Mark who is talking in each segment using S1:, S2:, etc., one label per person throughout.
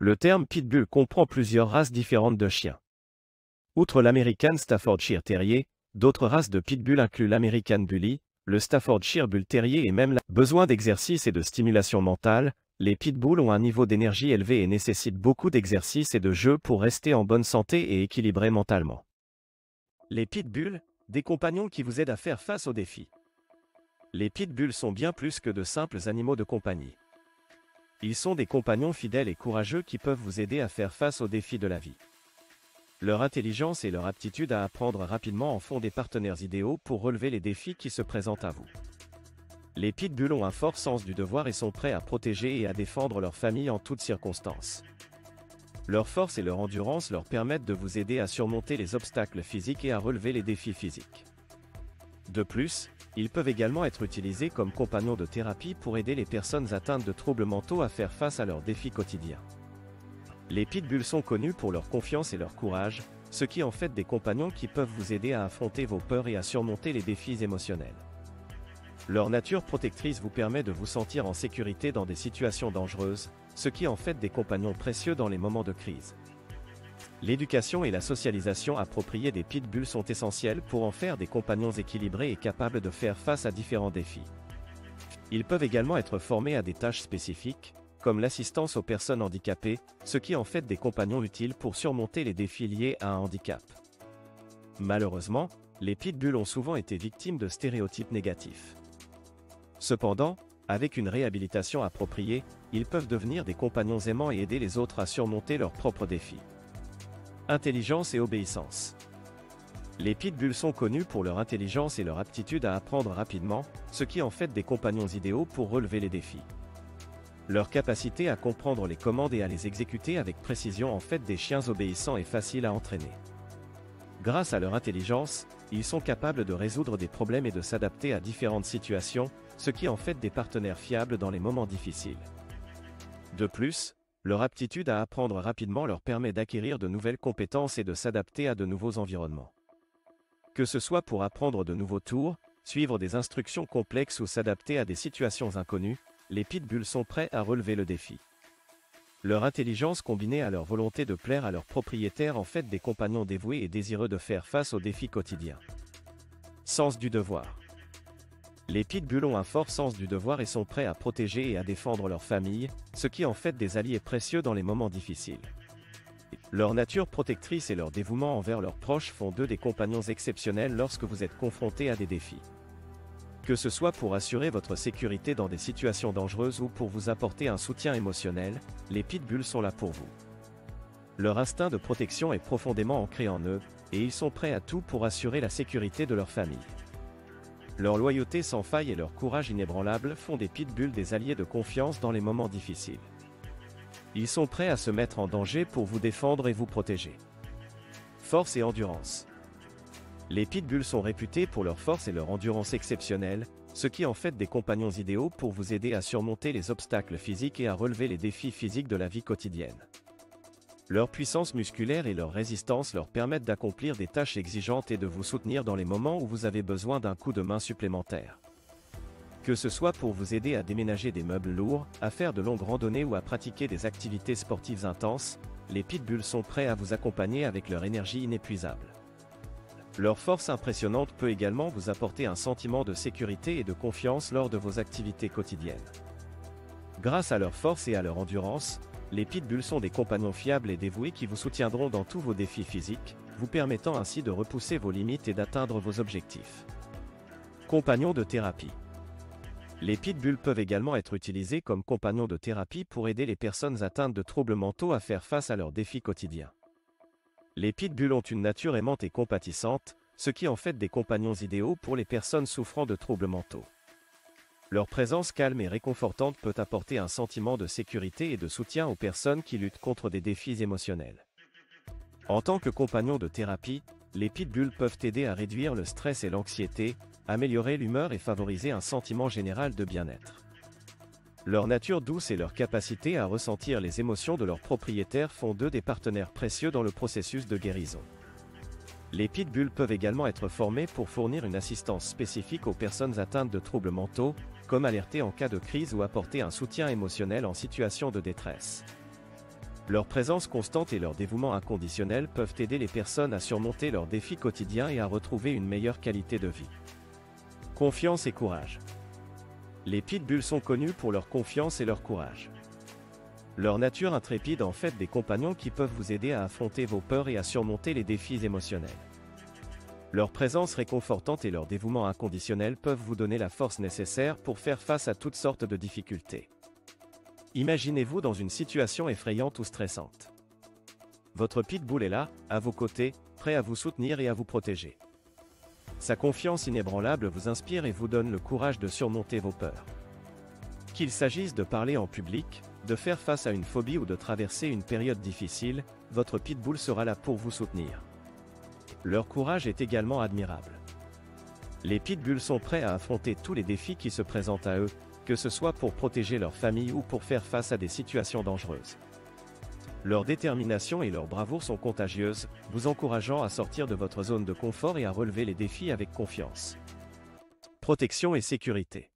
S1: Le terme pitbull comprend plusieurs races différentes de chiens. Outre l'American Staffordshire Terrier, d'autres races de pitbull incluent l'American Bully, le Staffordshire Bull Terrier et même la besoin d'exercice et de stimulation mentale. Les pitbulls ont un niveau d'énergie élevé et nécessitent beaucoup d'exercice et de jeu pour rester en bonne santé et équilibrés mentalement. Les pitbulls, des compagnons qui vous aident à faire face aux défis. Les pitbulls sont bien plus que de simples animaux de compagnie. Ils sont des compagnons fidèles et courageux qui peuvent vous aider à faire face aux défis de la vie. Leur intelligence et leur aptitude à apprendre rapidement en font des partenaires idéaux pour relever les défis qui se présentent à vous. Les pitbulls ont un fort sens du devoir et sont prêts à protéger et à défendre leur famille en toutes circonstances. Leur force et leur endurance leur permettent de vous aider à surmonter les obstacles physiques et à relever les défis physiques. De plus, ils peuvent également être utilisés comme compagnons de thérapie pour aider les personnes atteintes de troubles mentaux à faire face à leurs défis quotidiens. Les pitbulls sont connus pour leur confiance et leur courage, ce qui en fait des compagnons qui peuvent vous aider à affronter vos peurs et à surmonter les défis émotionnels. Leur nature protectrice vous permet de vous sentir en sécurité dans des situations dangereuses, ce qui en fait des compagnons précieux dans les moments de crise. L'éducation et la socialisation appropriée des pitbulls sont essentielles pour en faire des compagnons équilibrés et capables de faire face à différents défis. Ils peuvent également être formés à des tâches spécifiques, comme l'assistance aux personnes handicapées, ce qui en fait des compagnons utiles pour surmonter les défis liés à un handicap. Malheureusement, les pitbulls ont souvent été victimes de stéréotypes négatifs. Cependant, avec une réhabilitation appropriée, ils peuvent devenir des compagnons aimants et aider les autres à surmonter leurs propres défis. Intelligence et obéissance. Les pitbulls sont connus pour leur intelligence et leur aptitude à apprendre rapidement, ce qui en fait des compagnons idéaux pour relever les défis. Leur capacité à comprendre les commandes et à les exécuter avec précision en fait des chiens obéissants et faciles à entraîner. Grâce à leur intelligence, ils sont capables de résoudre des problèmes et de s'adapter à différentes situations, ce qui en fait des partenaires fiables dans les moments difficiles. De plus, leur aptitude à apprendre rapidement leur permet d'acquérir de nouvelles compétences et de s'adapter à de nouveaux environnements. Que ce soit pour apprendre de nouveaux tours, suivre des instructions complexes ou s'adapter à des situations inconnues, les pitbulls sont prêts à relever le défi. Leur intelligence combinée à leur volonté de plaire à leurs propriétaires en fait des compagnons dévoués et désireux de faire face aux défis quotidiens. Sens du devoir. Les pitbulls ont un fort sens du devoir et sont prêts à protéger et à défendre leur famille, ce qui en fait des alliés précieux dans les moments difficiles. Leur nature protectrice et leur dévouement envers leurs proches font d'eux des compagnons exceptionnels lorsque vous êtes confrontés à des défis. Que ce soit pour assurer votre sécurité dans des situations dangereuses ou pour vous apporter un soutien émotionnel, les pitbulls sont là pour vous. Leur instinct de protection est profondément ancré en eux, et ils sont prêts à tout pour assurer la sécurité de leur famille. Leur loyauté sans faille et leur courage inébranlable font des pitbulls des alliés de confiance dans les moments difficiles. Ils sont prêts à se mettre en danger pour vous défendre et vous protéger. Force et endurance. Les pitbulls sont réputés pour leur force et leur endurance exceptionnelles, ce qui en fait des compagnons idéaux pour vous aider à surmonter les obstacles physiques et à relever les défis physiques de la vie quotidienne. Leur puissance musculaire et leur résistance leur permettent d'accomplir des tâches exigeantes et de vous soutenir dans les moments où vous avez besoin d'un coup de main supplémentaire. Que ce soit pour vous aider à déménager des meubles lourds, à faire de longues randonnées ou à pratiquer des activités sportives intenses, les pitbulls sont prêts à vous accompagner avec leur énergie inépuisable. Leur force impressionnante peut également vous apporter un sentiment de sécurité et de confiance lors de vos activités quotidiennes. Grâce à leur force et à leur endurance, les pitbulls sont des compagnons fiables et dévoués qui vous soutiendront dans tous vos défis physiques, vous permettant ainsi de repousser vos limites et d'atteindre vos objectifs. Compagnons de thérapie. Les pitbulls peuvent également être utilisés comme compagnons de thérapie pour aider les personnes atteintes de troubles mentaux à faire face à leurs défis quotidiens. Les pitbulls ont une nature aimante et compatissante, ce qui en fait des compagnons idéaux pour les personnes souffrant de troubles mentaux. Leur présence calme et réconfortante peut apporter un sentiment de sécurité et de soutien aux personnes qui luttent contre des défis émotionnels. En tant que compagnons de thérapie, les pitbulls peuvent aider à réduire le stress et l'anxiété, améliorer l'humeur et favoriser un sentiment général de bien-être. Leur nature douce et leur capacité à ressentir les émotions de leurs propriétaires font d'eux des partenaires précieux dans le processus de guérison. Les pitbulls peuvent également être formés pour fournir une assistance spécifique aux personnes atteintes de troubles mentaux, comme alerter en cas de crise ou apporter un soutien émotionnel en situation de détresse. Leur présence constante et leur dévouement inconditionnel peuvent aider les personnes à surmonter leurs défis quotidiens et à retrouver une meilleure qualité de vie. Confiance et courage. Les pitbulls sont connus pour leur confiance et leur courage. Leur nature intrépide en fait des compagnons qui peuvent vous aider à affronter vos peurs et à surmonter les défis émotionnels. Leur présence réconfortante et leur dévouement inconditionnel peuvent vous donner la force nécessaire pour faire face à toutes sortes de difficultés. Imaginez-vous dans une situation effrayante ou stressante. Votre pitbull est là, à vos côtés, prêt à vous soutenir et à vous protéger. Sa confiance inébranlable vous inspire et vous donne le courage de surmonter vos peurs. Qu'il s'agisse de parler en public, de faire face à une phobie ou de traverser une période difficile, votre pitbull sera là pour vous soutenir. Leur courage est également admirable. Les pitbulls sont prêts à affronter tous les défis qui se présentent à eux, que ce soit pour protéger leur famille ou pour faire face à des situations dangereuses. Leur détermination et leur bravoure sont contagieuses, vous encourageant à sortir de votre zone de confort et à relever les défis avec confiance. Protection et sécurité.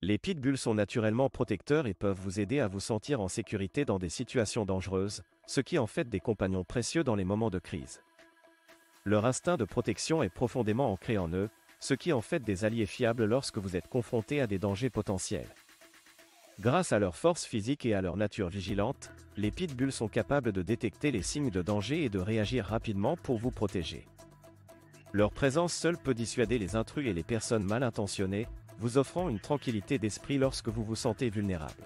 S1: Les pitbulls sont naturellement protecteurs et peuvent vous aider à vous sentir en sécurité dans des situations dangereuses, ce qui en fait des compagnons précieux dans les moments de crise. Leur instinct de protection est profondément ancré en eux, ce qui en fait des alliés fiables lorsque vous êtes confronté à des dangers potentiels. Grâce à leur force physique et à leur nature vigilante, les pitbulls sont capables de détecter les signes de danger et de réagir rapidement pour vous protéger. Leur présence seule peut dissuader les intrus et les personnes mal intentionnées, vous offrant une tranquillité d'esprit lorsque vous vous sentez vulnérable.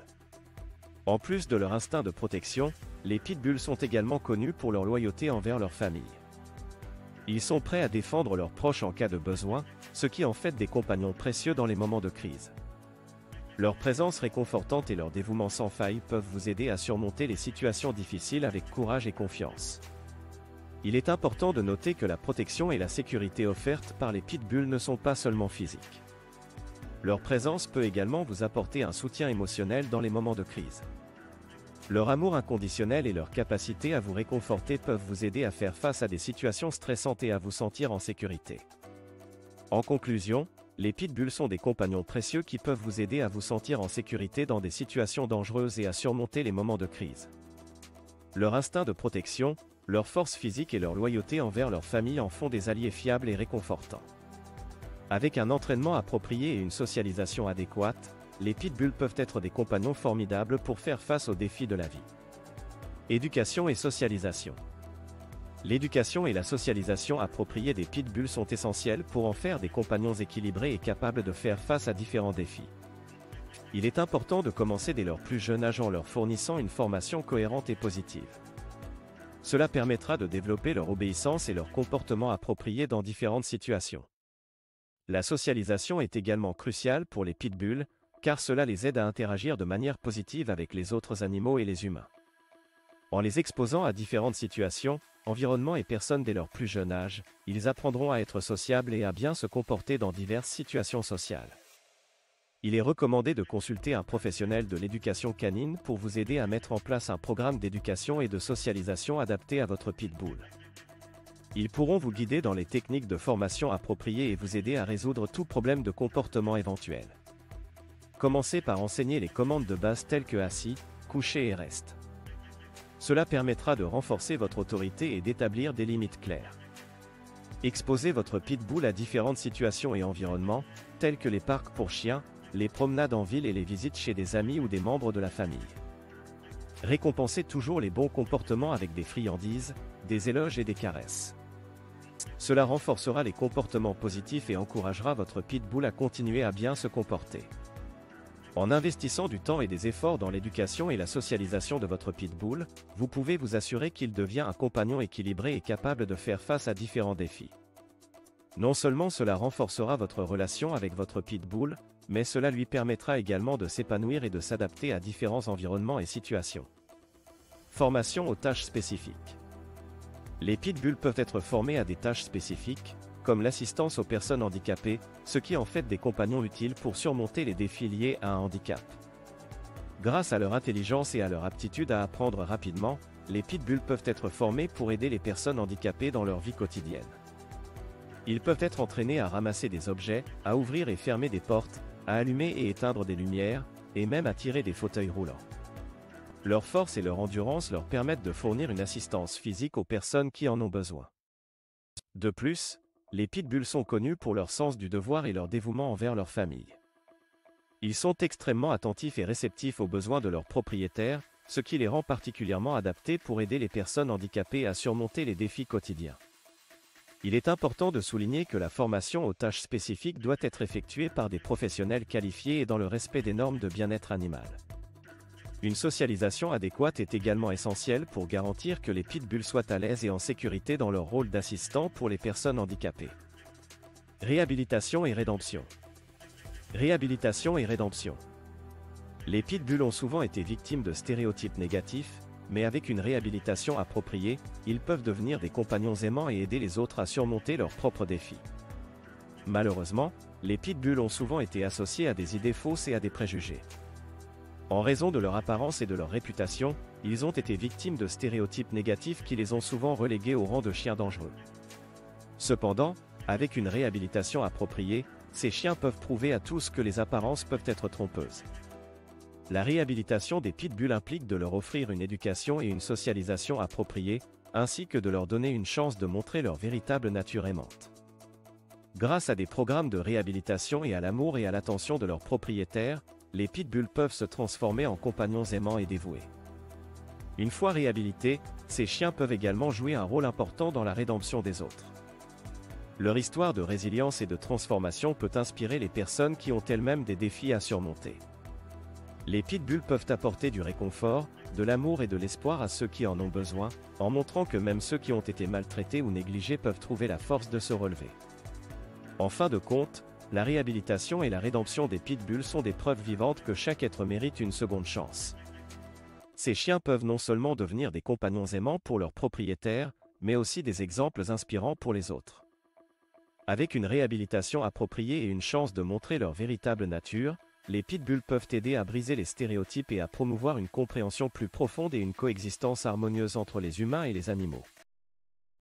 S1: En plus de leur instinct de protection, les pitbulls sont également connus pour leur loyauté envers leur famille. Ils sont prêts à défendre leurs proches en cas de besoin, ce qui en fait des compagnons précieux dans les moments de crise. Leur présence réconfortante et leur dévouement sans faille peuvent vous aider à surmonter les situations difficiles avec courage et confiance. Il est important de noter que la protection et la sécurité offertes par les pitbulls ne sont pas seulement physiques. Leur présence peut également vous apporter un soutien émotionnel dans les moments de crise. Leur amour inconditionnel et leur capacité à vous réconforter peuvent vous aider à faire face à des situations stressantes et à vous sentir en sécurité. En conclusion, les pitbulls sont des compagnons précieux qui peuvent vous aider à vous sentir en sécurité dans des situations dangereuses et à surmonter les moments de crise. Leur instinct de protection, leur force physique et leur loyauté envers leur famille en font des alliés fiables et réconfortants. Avec un entraînement approprié et une socialisation adéquate, les pitbulls peuvent être des compagnons formidables pour faire face aux défis de la vie. Éducation et socialisation. L'éducation et la socialisation appropriée des pitbulls sont essentielles pour en faire des compagnons équilibrés et capables de faire face à différents défis. Il est important de commencer dès leur plus jeune âge en leur fournissant une formation cohérente et positive. Cela permettra de développer leur obéissance et leur comportement approprié dans différentes situations. La socialisation est également cruciale pour les pitbulls, car cela les aide à interagir de manière positive avec les autres animaux et les humains. En les exposant à différentes situations, environnements et personnes dès leur plus jeune âge, ils apprendront à être sociables et à bien se comporter dans diverses situations sociales. Il est recommandé de consulter un professionnel de l'éducation canine pour vous aider à mettre en place un programme d'éducation et de socialisation adapté à votre pitbull. Ils pourront vous guider dans les techniques de formation appropriées et vous aider à résoudre tout problème de comportement éventuel. Commencez par enseigner les commandes de base telles que assis, couché et reste. Cela permettra de renforcer votre autorité et d'établir des limites claires. Exposez votre pitbull à différentes situations et environnements, tels que les parcs pour chiens, les promenades en ville et les visites chez des amis ou des membres de la famille. Récompensez toujours les bons comportements avec des friandises, des éloges et des caresses. Cela renforcera les comportements positifs et encouragera votre pitbull à continuer à bien se comporter. En investissant du temps et des efforts dans l'éducation et la socialisation de votre pitbull, vous pouvez vous assurer qu'il devient un compagnon équilibré et capable de faire face à différents défis. Non seulement cela renforcera votre relation avec votre pitbull, mais cela lui permettra également de s'épanouir et de s'adapter à différents environnements et situations. Formation aux tâches spécifiques. Les pitbulls peuvent être formés à des tâches spécifiques, comme l'assistance aux personnes handicapées, ce qui en fait des compagnons utiles pour surmonter les défis liés à un handicap. Grâce à leur intelligence et à leur aptitude à apprendre rapidement, les pitbulls peuvent être formés pour aider les personnes handicapées dans leur vie quotidienne. Ils peuvent être entraînés à ramasser des objets, à ouvrir et fermer des portes, à allumer et éteindre des lumières, et même à tirer des fauteuils roulants. Leur force et leur endurance leur permettent de fournir une assistance physique aux personnes qui en ont besoin. De plus, les pitbulls sont connus pour leur sens du devoir et leur dévouement envers leur famille. Ils sont extrêmement attentifs et réceptifs aux besoins de leurs propriétaires, ce qui les rend particulièrement adaptés pour aider les personnes handicapées à surmonter les défis quotidiens. Il est important de souligner que la formation aux tâches spécifiques doit être effectuée par des professionnels qualifiés et dans le respect des normes de bien-être animal. Une socialisation adéquate est également essentielle pour garantir que les pitbulls soient à l'aise et en sécurité dans leur rôle d'assistant pour les personnes handicapées. Réhabilitation et rédemption. Réhabilitation et rédemption. Les pitbulls ont souvent été victimes de stéréotypes négatifs, mais avec une réhabilitation appropriée, ils peuvent devenir des compagnons aimants et aider les autres à surmonter leurs propres défis. Malheureusement, les pitbulls ont souvent été associés à des idées fausses et à des préjugés. En raison de leur apparence et de leur réputation, ils ont été victimes de stéréotypes négatifs qui les ont souvent relégués au rang de chiens dangereux. Cependant, avec une réhabilitation appropriée, ces chiens peuvent prouver à tous que les apparences peuvent être trompeuses. La réhabilitation des pitbulls implique de leur offrir une éducation et une socialisation appropriées, ainsi que de leur donner une chance de montrer leur véritable nature aimante. Grâce à des programmes de réhabilitation et à l'amour et à l'attention de leurs propriétaires, les pitbulls peuvent se transformer en compagnons aimants et dévoués. Une fois réhabilités, ces chiens peuvent également jouer un rôle important dans la rédemption des autres. Leur histoire de résilience et de transformation peut inspirer les personnes qui ont elles-mêmes des défis à surmonter. Les pitbulls peuvent apporter du réconfort, de l'amour et de l'espoir à ceux qui en ont besoin, en montrant que même ceux qui ont été maltraités ou négligés peuvent trouver la force de se relever. En fin de compte, la réhabilitation et la rédemption des pitbulls sont des preuves vivantes que chaque être mérite une seconde chance. Ces chiens peuvent non seulement devenir des compagnons aimants pour leurs propriétaires, mais aussi des exemples inspirants pour les autres. Avec une réhabilitation appropriée et une chance de montrer leur véritable nature, les pitbulls peuvent aider à briser les stéréotypes et à promouvoir une compréhension plus profonde et une coexistence harmonieuse entre les humains et les animaux.